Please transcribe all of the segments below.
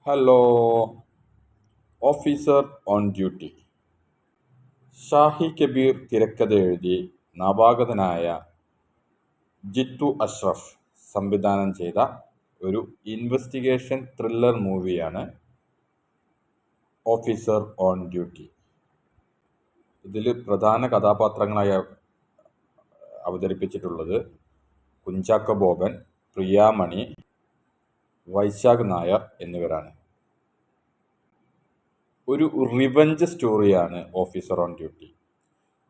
Hello. Officer on duty. Shahi Kabir തിരക്കഥ എഴുതി നവാഗതനായ ജിത്തു അഷ്റഫ് സംവിധാനം ചെയ്ത ഒരു ഇൻവെസ്റ്റിഗേഷൻ ത്രില്ലർ മൂവിയാണ് ഓഫീസർ ഓൺ ഡ്യൂട്ടി. ഇതിൽ പ്രധാന കഥാപാത്രങ്ങളായി അവതരിപ്പിച്ചിട്ടുള്ളത് കുഞ്ചാക്കോ ബോബൻ, പ്രിയാമണി, വൈശാഖ് നായർ എന്നിവരാണ്. ഒരു റിവഞ്ച് സ്റ്റോറിയാണ് ഓഫീസർ ഓൺ ഡ്യൂട്ടി.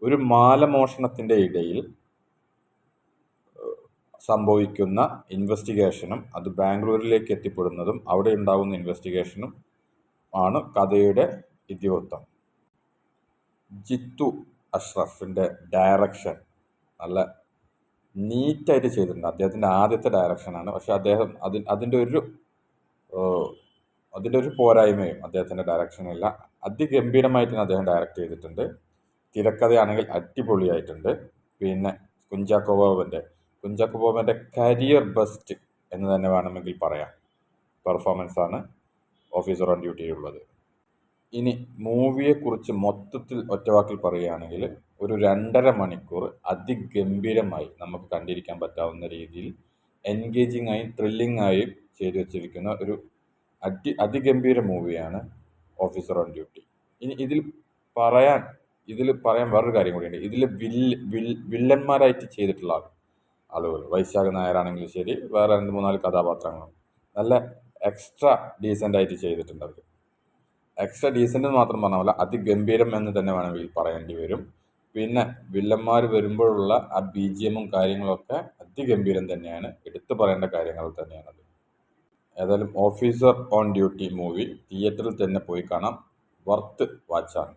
ഒരു മാലമോഷണത്തിൻ്റെ ഇടയിൽ സംഭവിക്കുന്ന ഇൻവെസ്റ്റിഗേഷനും അത് ബാംഗ്ലൂരിലേക്ക് എത്തിപ്പെടുന്നതും അവിടെ ഉണ്ടാകുന്ന ഇൻവെസ്റ്റിഗേഷനും ആണ് കഥയുടെ ഇതിവൃത്തം. ജിത്തു അഷ്റഫിൻ്റെ ഡയറക്ഷൻ നല്ല നീറ്റായിട്ട് ചെയ്തിട്ടുണ്ട്. അദ്ദേഹത്തിൻ്റെ ആദ്യത്തെ ഡയറക്ഷനാണ്. പക്ഷെ അദ്ദേഹം അതിൻ്റെ ഒരു പോരായ്മയും അദ്ദേഹത്തിൻ്റെ ഡയറക്ഷനില്ല. അതിഗംഭീരമായിട്ട് അദ്ദേഹം ഡയറക്റ്റ് ചെയ്തിട്ടുണ്ട്. തിരക്കഥയാണെങ്കിൽ അടിപൊളിയായിട്ടുണ്ട്. പിന്നെ കുഞ്ചാക്കോ ബോബൻ്റെ കരിയർ ബെസ്റ്റ് എന്ന് തന്നെ വേണമെങ്കിൽ പറയാം പെർഫോമൻസാണ് ഓഫീസർ ഓൺ ഡ്യൂട്ടിയിലുള്ളത്. ഇനി മൂവിയെക്കുറിച്ച് മൊത്തത്തിൽ ഒറ്റവാക്കിൽ പറയുകയാണെങ്കിൽ ഒരു 2.5 മണിക്കൂർ അതിഗംഭീരമായി നമുക്ക് കണ്ടിരിക്കാൻ പറ്റാവുന്ന രീതിയിൽ എൻഗേജിങ് ആയും ത്രില്ലിംഗ് ആയും ചെയ്തു വച്ചിരിക്കുന്ന ഒരു അതിഗംഭീര മൂവിയാണ് ഓഫീസർ ഓൺ ഡ്യൂട്ടി. ഇനി ഇതിൽ പറയാൻ വേറൊരു കാര്യം കൂടിയുണ്ട്. ഇതിൽ വില്ലന്മാരായിട്ട് ചെയ്തിട്ടുള്ള ആളുകൾ വൈശാഖ് നായരാണെങ്കിലും ശരി, വേറെ 2-3 കഥാപാത്രങ്ങളും നല്ല എക്സ്ട്രാ ഡീസൻ്റായിട്ട് ചെയ്തിട്ടുണ്ട്. അവർ എക്സ്ട്രാ ഡീസൻ്റ് എന്ന് മാത്രം പറഞ്ഞ പോലെ അതിഗംഭീരം എന്ന് തന്നെ വേണമെങ്കിൽ പറയേണ്ടി വരും. പിന്നെ വില്ലന്മാർ വരുമ്പോഴുള്ള ആ BGM കാര്യങ്ങളൊക്കെ അതിഗംഭീരം തന്നെയാണ്. എടുത്തു പറയേണ്ട കാര്യങ്ങൾ തന്നെയാണത്. ഏതായാലും ഓഫീസർ ഓൺ ഡ്യൂട്ടി മൂവി തിയേറ്ററിൽ തന്നെ പോയി കാണാം. വർത്ത് വാച്ചാണ്.